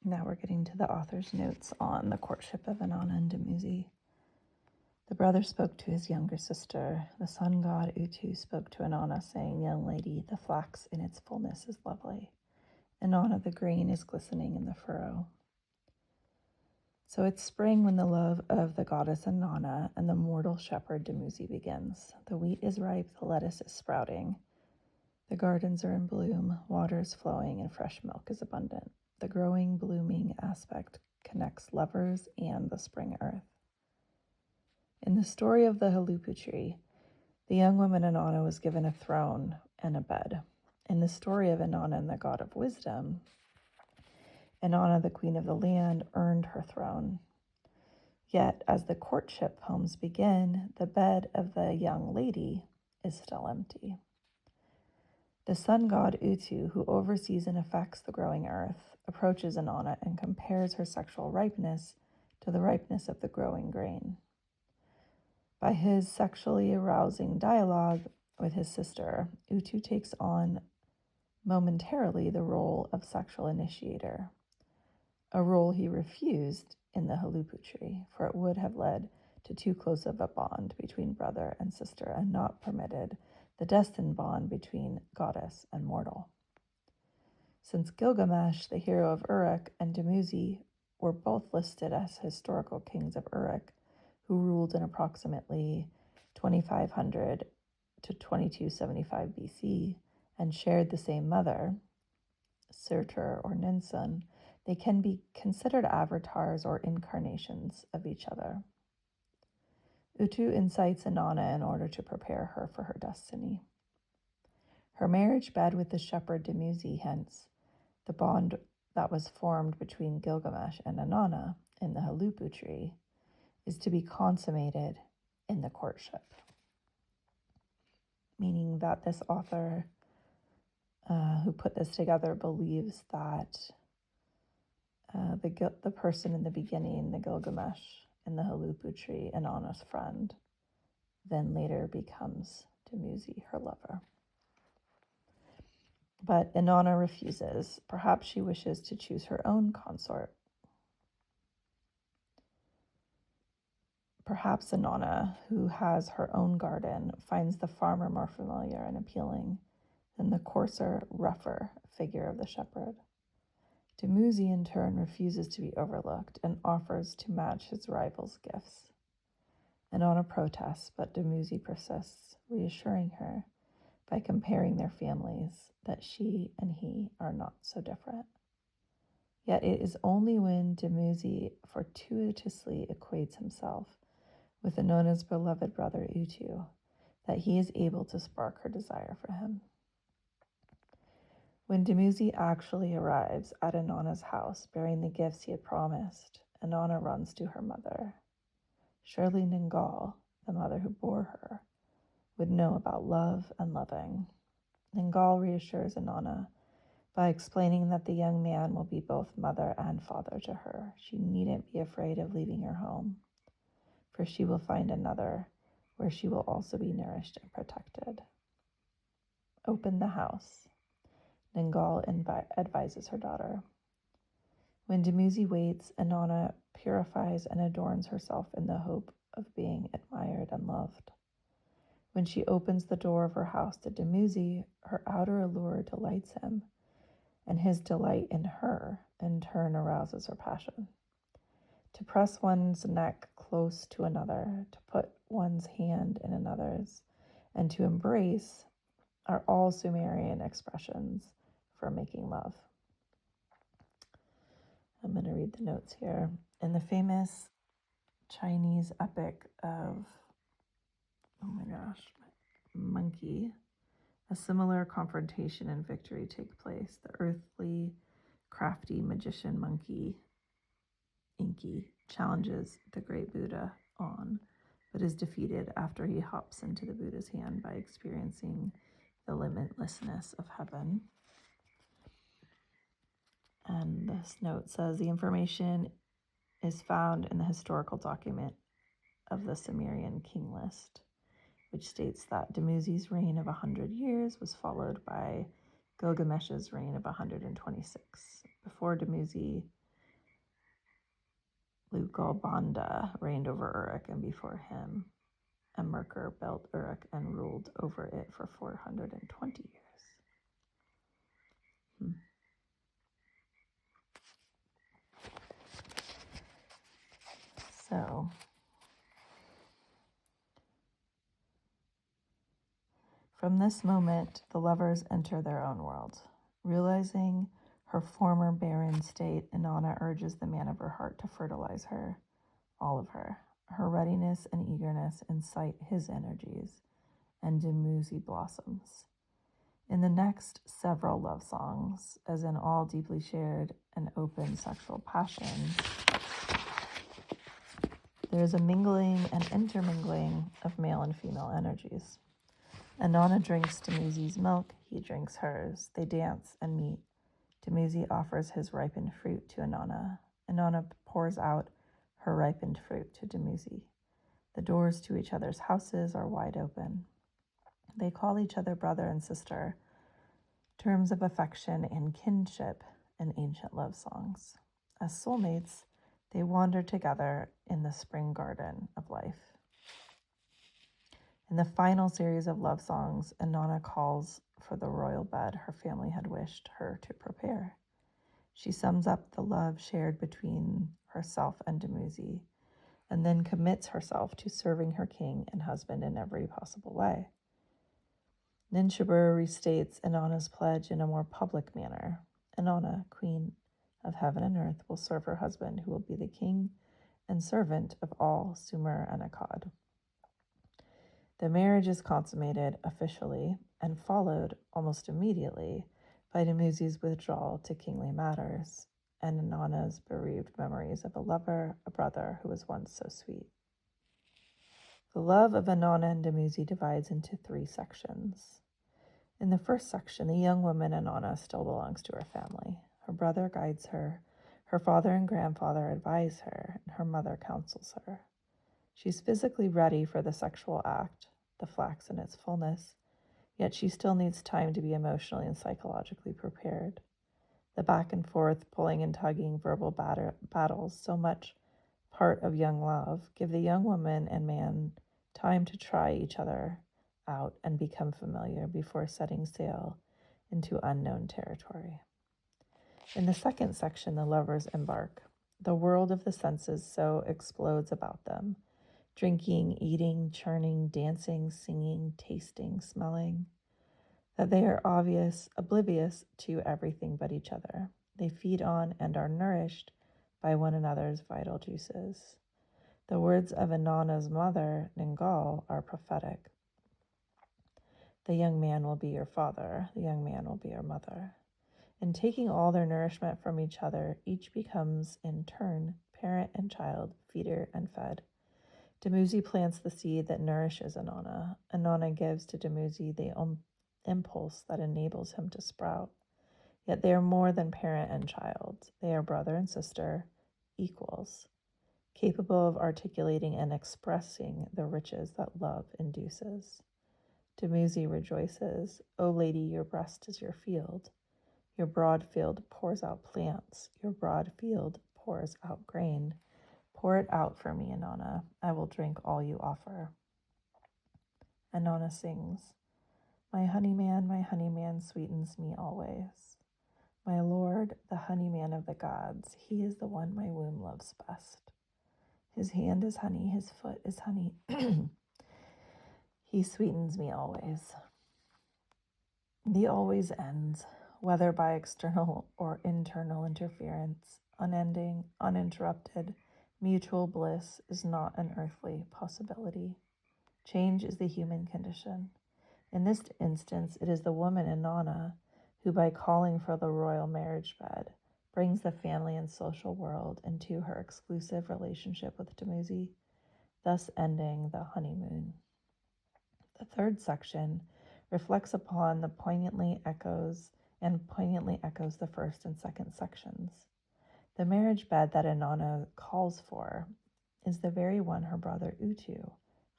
Now we're getting to the author's notes on the courtship of Inanna and Dumuzi. The brother spoke to his younger sister. The sun god Utu spoke to Inanna, saying, "Young lady, the flax in its fullness is lovely. Inanna, the grain is glistening in the furrow." So it's spring when the love of the goddess Inanna and the mortal shepherd Dumuzi begins. The wheat is ripe, the lettuce is sprouting. The gardens are in bloom, water is flowing, and fresh milk is abundant. The growing, blooming aspect connects lovers and the spring earth. In the story of the halupu tree, the young woman Inanna was given a throne and a bed. In the story of Inanna and the god of wisdom, Inanna, the queen of the land, earned her throne. Yet, as the courtship poems begin, the bed of the young lady is still empty. The sun god Utu, who oversees and affects the growing earth, approaches Inanna and compares her sexual ripeness to the ripeness of the growing grain. By his sexually arousing dialogue with his sister, Utu takes on momentarily the role of sexual initiator, a role he refused in the halupu tree, for it would have led to too close of a bond between brother and sister and not permitted the destined bond between goddess and mortal. Since Gilgamesh, the hero of Uruk, and Dumuzi were both listed as historical kings of Uruk, who ruled in approximately 2500 to 2275 BC and shared the same mother, Surtur or Ninsun, they can be considered avatars or incarnations of each other. Utu incites Inanna in order to prepare her for her destiny. Her marriage bed with the shepherd Dumuzi, hence the bond that was formed between Gilgamesh and Inanna in the halupu tree, is to be consummated in the courtship. Meaning that this author who put this together believes that the person in the beginning, the Gilgamesh in the halupu tree, Inanna's friend, then later becomes Dumuzi, her lover. But Inanna refuses. Perhaps she wishes to choose her own consort. Perhaps Inanna, who has her own garden, finds the farmer more familiar and appealing than the coarser, rougher figure of the shepherd. Dumuzi, in turn, refuses to be overlooked and offers to match his rival's gifts. Inanna protests, but Dumuzi persists, reassuring her by comparing their families that she and he are not so different. Yet it is only when Dumuzi fortuitously equates himself with Inanna's beloved brother Utu that he is able to spark her desire for him. When Dumuzi actually arrives at Inanna's house bearing the gifts he had promised, Inanna runs to her mother. Surely Ningal, the mother who bore her, would know about love and loving. Ningal reassures Inanna by explaining that the young man will be both mother and father to her. She needn't be afraid of leaving her home, for she will find another where she will also be nourished and protected. Open the house, Ningal advises her daughter. When Dumuzi waits, Inanna purifies and adorns herself in the hope of being admired and loved. When she opens the door of her house to Dumuzi, her outer allure delights him, and his delight in her, in turn, arouses her passion. To press one's neck close to another, to put one's hand in another's, and to embrace are all Sumerian expressions for making love. I'm going to read the notes here. In the famous Chinese epic of, Monkey, a similar confrontation and victory take place. The earthly, crafty magician monkey, Inky, challenges the great Buddha on, but is defeated after he hops into the Buddha's hand by experiencing the limitlessness of heaven. And this note says the information is found in the historical document of the Sumerian king list, which states that Dumuzi's reign of 100 years was followed by Gilgamesh's reign of 126. Before Dumuzi, Lugalbanda reigned over Uruk, and before him Emmerker built Uruk and ruled over it for 420 years. So, from this moment, the lovers enter their own world. Realizing her former barren state, Inanna urges the man of her heart to fertilize her, all of her. Her readiness and eagerness incite his energies, and Dumuzi blossoms. In the next several love songs, as in all deeply shared and open sexual passion, there is a mingling and intermingling of male and female energies. Inanna drinks Dumuzi's milk, he drinks hers. They dance and meet. Dumuzi offers his ripened fruit to Inanna. Inanna pours out her ripened fruit to Dumuzi. The doors to each other's houses are wide open. They call each other brother and sister, terms of affection and kinship in ancient love songs. As soulmates, they wander together in the spring garden of life. In the final series of love songs, Inanna calls for the royal bed her family had wished her to prepare. She sums up the love shared between herself and Dumuzi, and then commits herself to serving her king and husband in every possible way. Ninshubur restates Inanna's pledge in a more public manner. Inanna, queen of heaven and earth, will serve her husband, who will be the king and servant of all Sumer and Akkad. The marriage is consummated officially and followed almost immediately by Dumuzi's withdrawal to kingly matters and Inanna's bereaved memories of a lover, a brother who was once so sweet. The love of Inanna and Dumuzi divides into 3 sections. In the first section, the young woman Inanna still belongs to her family. Her brother guides her, her father and grandfather advise her, and her mother counsels her. She's physically ready for the sexual act, the flax in its fullness, yet she still needs time to be emotionally and psychologically prepared. The back and forth, pulling and tugging, verbal battles, so much part of young love, give the young woman and man time to try each other out and become familiar before setting sail into unknown territory. In the second section, the lovers embark. The world of the senses so explodes about them. Drinking, eating, churning, dancing, singing, tasting, smelling, that they are oblivious to everything but each other. They feed on and are nourished by one another's vital juices. The words of Inanna's mother, Ningal, are prophetic. The young man will be your father, the young man will be your mother. In taking all their nourishment from each other, each becomes, in turn, parent and child, feeder and fed. Dumuzi plants the seed that nourishes Inanna. Inanna gives to Dumuzi the impulse that enables him to sprout. Yet they are more than parent and child. They are brother and sister, equals, capable of articulating and expressing the riches that love induces. Dumuzi rejoices, O lady, your breast is your field. Your broad field pours out plants. Your broad field pours out grain. Pour it out for me, Inanna. I will drink all you offer. Inanna sings, my honey man sweetens me always. My lord, the honey man of the gods, he is the one my womb loves best. His hand is honey, his foot is honey. He sweetens me always. The always ends, whether by external or internal interference, unending, uninterrupted, mutual bliss is not an earthly possibility. Change is the human condition. In this instance, it is the woman Inanna who, by calling for the royal marriage bed, brings the family and social world into her exclusive relationship with Dumuzi, thus ending the honeymoon. The third section reflects upon the poignantly echoes the first and second sections. The marriage bed that Inanna calls for is the very one her brother Utu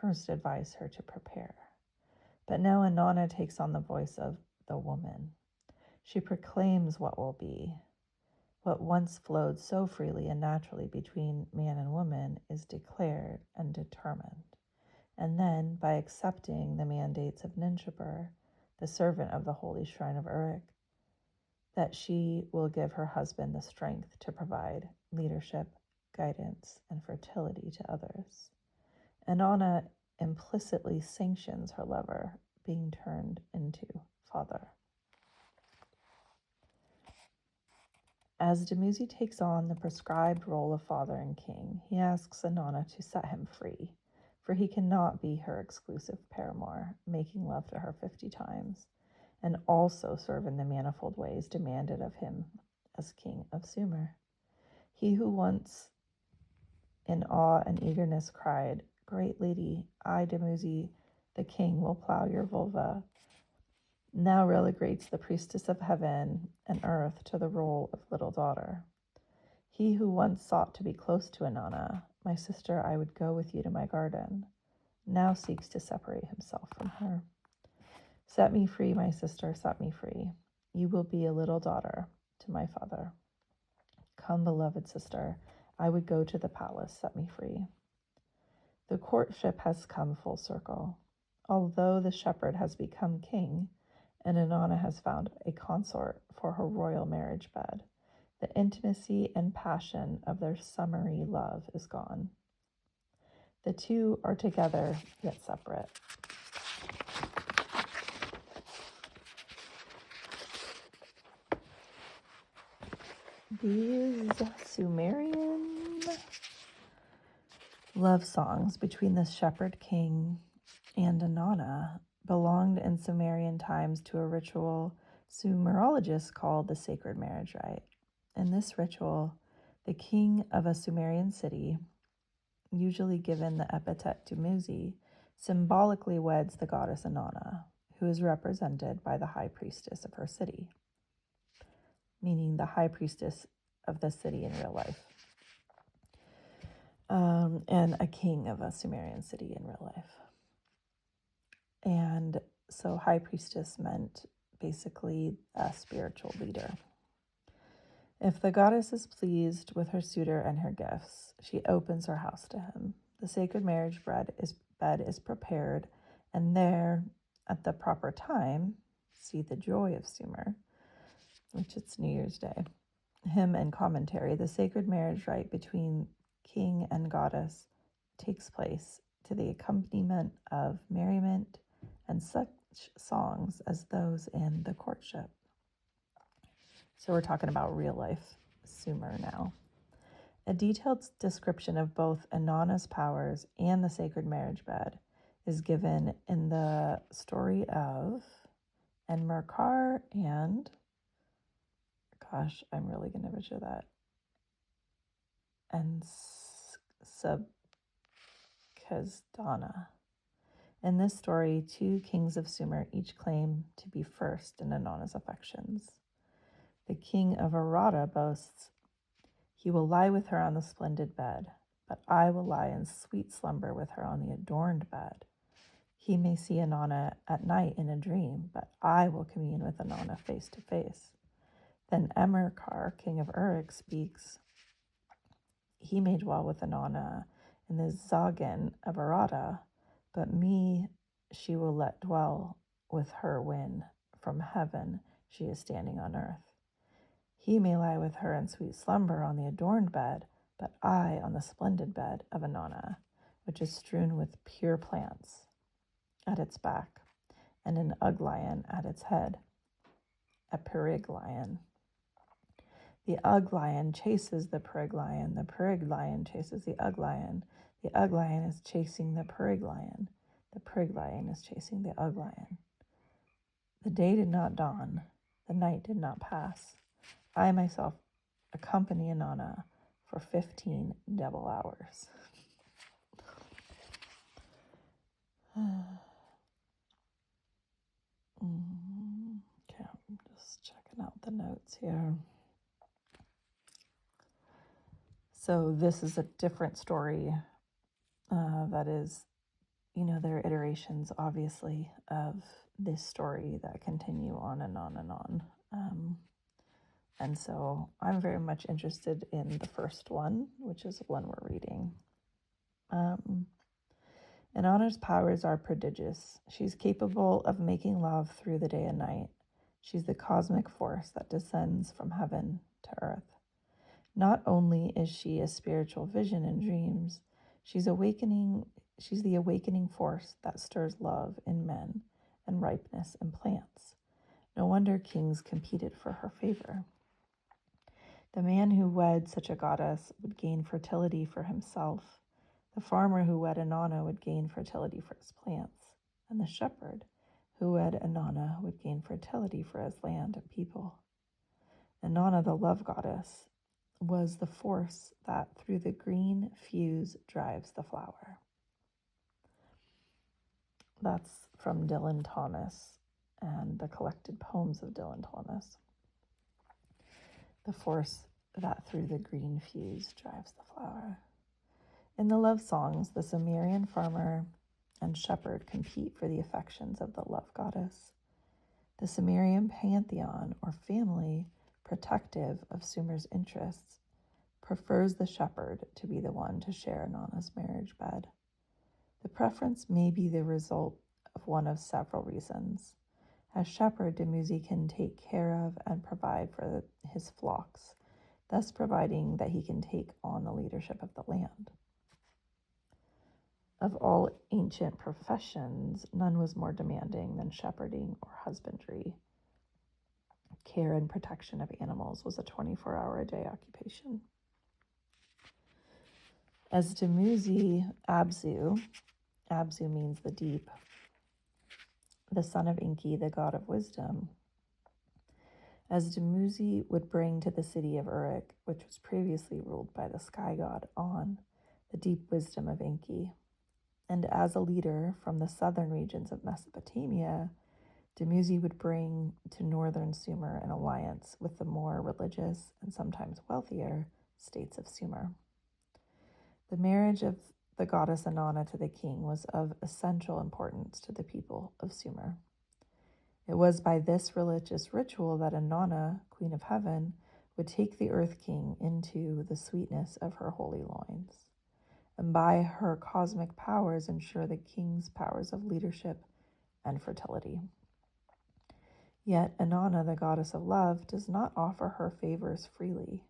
first advised her to prepare. But now Inanna takes on the voice of the woman. She proclaims what will be. What once flowed so freely and naturally between man and woman is declared and determined. And then, by accepting the mandates of Ninshapur, the servant of the holy shrine of Uruk, that she will give her husband the strength to provide leadership, guidance, and fertility to others. Inanna implicitly sanctions her lover being turned into father. As Dumuzi takes on the prescribed role of father and king, he asks Inanna to set him free, for he cannot be her exclusive paramour, making love to her 50 times, and also serve in the manifold ways demanded of him as king of Sumer. He who once in awe and eagerness cried, "Great lady, I, Dumuzi, the king, will plow your vulva," now relegates the priestess of heaven and earth to the role of little daughter. He who once sought to be close to Inanna, "My sister, I would go with you to my garden," now seeks to separate himself from her. "Set me free, my sister, set me free. You will be a little daughter to my father. Come, beloved sister, I would go to the palace, set me free." The courtship has come full circle. Although the shepherd has become king, and Inanna has found a consort for her royal marriage bed, the intimacy and passion of their summery love is gone. The two are together yet separate. These Sumerian love songs between the shepherd king and Inanna belonged in Sumerian times to a ritual Sumerologists called the sacred marriage rite. In this ritual, the king of a Sumerian city, usually given the epithet Dumuzi, symbolically weds the goddess Inanna, who is represented by the high priestess of her city, meaning the high priestess of the city in real life, and a king of a Sumerian city in real life. And so high priestess meant basically a spiritual leader. If the goddess is pleased with her suitor and her gifts, she opens her house to him. The sacred marriage bed is prepared, and there, at the proper time, see the joy of Sumer, which it's New Year's Day. Hymn and commentary. The sacred marriage rite between king and goddess takes place to the accompaniment of merriment and such songs as those in the courtship. So we're talking about real life Sumer now. A detailed description of both Inanna's powers and the sacred marriage bed is given in the story of Enmerkar and, gosh, I'm really going to butcher that, and Subkazdana. In this story, two kings of Sumer each claim to be first in Inanna's affections. The king of Arata boasts, "He will lie with her on the splendid bed, but I will lie in sweet slumber with her on the adorned bed. He may see Inanna at night in a dream, but I will commune with Inanna face to face." Then Emerkar, king of Uruk, speaks, "He may dwell with Inanna in the Zagan of Arata, but me she will let dwell with her when, from heaven, she is standing on earth. He may lie with her in sweet slumber on the adorned bed, but I on the splendid bed of Inanna, which is strewn with pure plants at its back, and an ug lion at its head, a perig lion. The ug lion chases the perig lion. The perig lion chases the ug lion. The ug lion is chasing the perig lion. The perig lion is chasing the ug lion. The day did not dawn. The night did not pass. I myself accompany Inanna for 15 double hours." Okay, I'm just checking out the notes here. So this is a different story that is, there are iterations, obviously, of this story that continue on and on and on. And so I'm very much interested in the first one, which is the one we're reading. Inanna's powers are prodigious. She's capable of making love through the day and night. She's the cosmic force that descends from heaven to earth. Not only is she a spiritual vision in dreams, she's the awakening force that stirs love in men and ripeness in plants. No wonder kings competed for her favor. The man who wed such a goddess would gain fertility for himself. The farmer who wed Inanna would gain fertility for his plants, and the shepherd who wed Inanna would gain fertility for his land and people. Inanna, the love goddess, was the force that through the green fuse drives the flower. That's from Dylan Thomas and the collected poems of Dylan Thomas. The force that through the green fuse drives the flower. In the love songs, the Sumerian farmer and shepherd compete for the affections of the love goddess. The Sumerian pantheon, or family, protective of Sumer's interests, prefers the shepherd to be the one to share Inanna's marriage bed. The preference may be the result of one of several reasons. As shepherd, Dumuzi can take care of and provide for his flocks, thus providing that he can take on the leadership of the land. Of all ancient professions, none was more demanding than shepherding or husbandry. Care and protection of animals was a 24-hour-a-day occupation. As Dumuzi Abzu means the deep, the son of Enki, the god of wisdom, as Dumuzi would bring to the city of Uruk, which was previously ruled by the sky god On, the deep wisdom of Enki. And as a leader from the southern regions of Mesopotamia, Dumuzi would bring to northern Sumer an alliance with the more religious and sometimes wealthier states of Sumer. The marriage of the goddess Inanna to the king was of essential importance to the people of Sumer. It was by this religious ritual that Inanna, queen of heaven, would take the earth king into the sweetness of her holy loins, and by her cosmic powers ensure the king's powers of leadership and fertility. Yet Inanna, the goddess of love, does not offer her favors freely.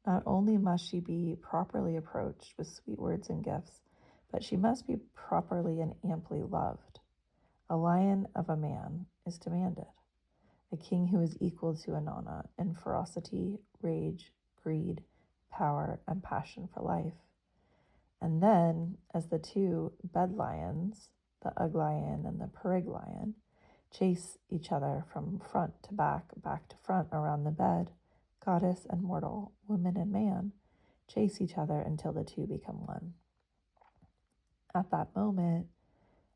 Not only must she be properly approached with sweet words and gifts, but she must be properly and amply loved. A lion of a man is demanded, a king who is equal to Inanna in ferocity, rage, greed, power, and passion for life. And then, as the two bed lions, the Ugg lion and the Perig lion, chase each other from front to back, back to front around the bed, goddess and mortal, woman and man, chase each other until the two become one. At that moment,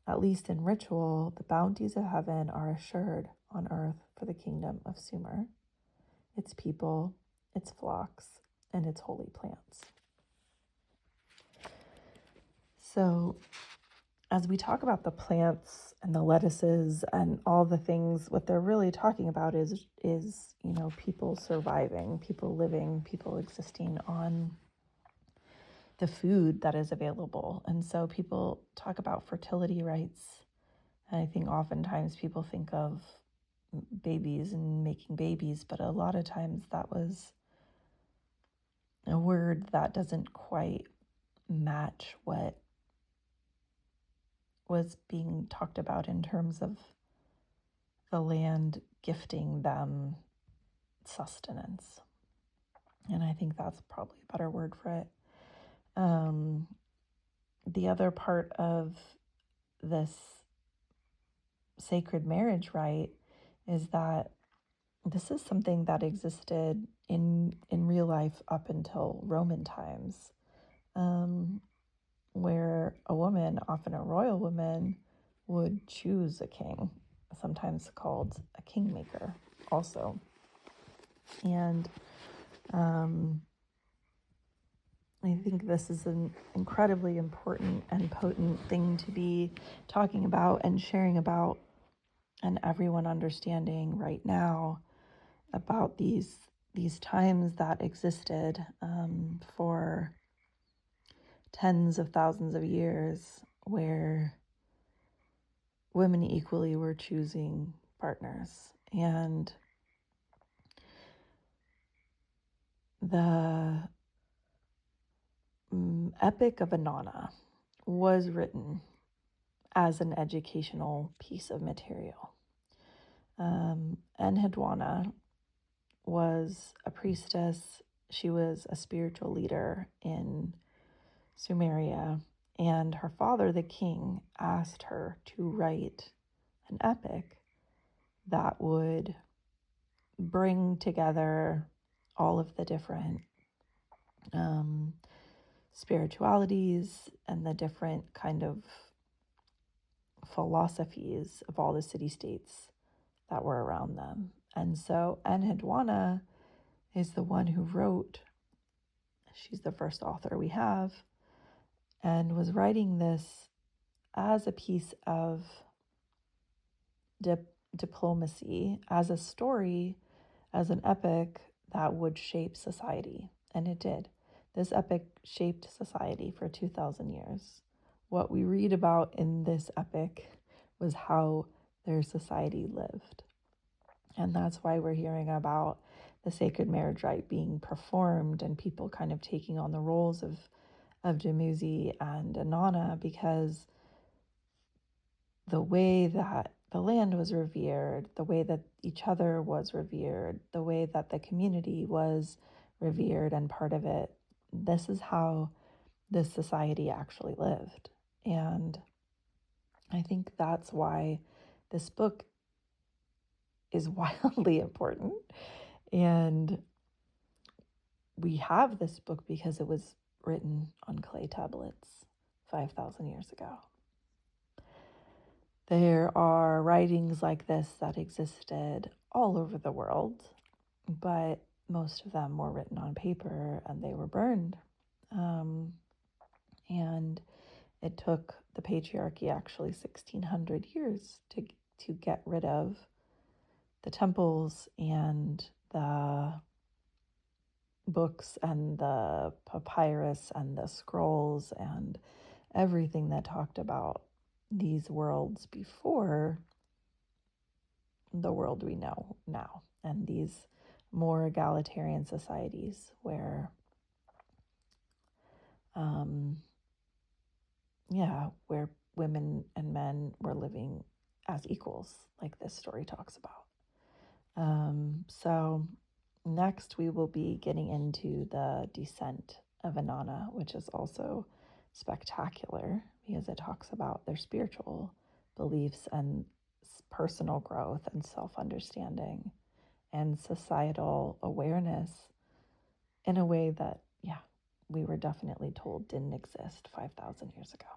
at least in ritual, the bounties of heaven are assured on earth for the kingdom of Sumer, its people, its flocks, and its holy plants. So, as we talk about the plants and the lettuces and all the things, what they're really talking about is people surviving, people living, people existing on the food that is available. And so people talk about fertility rites. And I think oftentimes people think of babies and making babies, but a lot of times that was a word that doesn't quite match what was being talked about in terms of the land gifting them sustenance. And I think that's probably a better word for it. The other part of this sacred marriage rite is that this is something that existed in real life up until Roman times, where a woman, often a royal woman, would choose a king, sometimes called a kingmaker also. And I think this is an incredibly important and potent thing to be talking about and sharing about, and everyone understanding right now about these these times that existed for tens of thousands of years where women equally were choosing partners. And the Epic of Inanna was written as an educational piece of material. Enheduanna was a priestess. She was a spiritual leader in Sumeria, and her father, the king, asked her to write an epic that would bring together all of the different spiritualities and the different kind of philosophies of all the city-states that were around them. And so Enheduanna is the one who wrote. She's the first author we have, and was writing this as a piece of diplomacy, as a story, as an epic that would shape society. And it did. This epic shaped society for 2,000 years. What we read about in this epic was how their society lived. And that's why we're hearing about the sacred marriage rite being performed and people kind of taking on the roles of Dumuzi and Inanna, because the way that the land was revered, the way that each other was revered, the way that the community was revered and part of it, this is how this society actually lived. And I think that's why this book is wildly important. And we have this book because it was written on clay tablets 5,000 years ago. There are writings like this that existed all over the world, but most of them were written on paper and they were burned. And it took the patriarchy actually 1,600 years to get rid of the temples and the books and the papyrus and the scrolls and everything that talked about these worlds before the world we know now, and these more egalitarian societies where where women and men were living as equals, like this story talks about. So next we will be getting into the descent of Inanna, which is also spectacular because it talks about their spiritual beliefs and personal growth and self-understanding and societal awareness in a way that, we were definitely told didn't exist 5,000 years ago.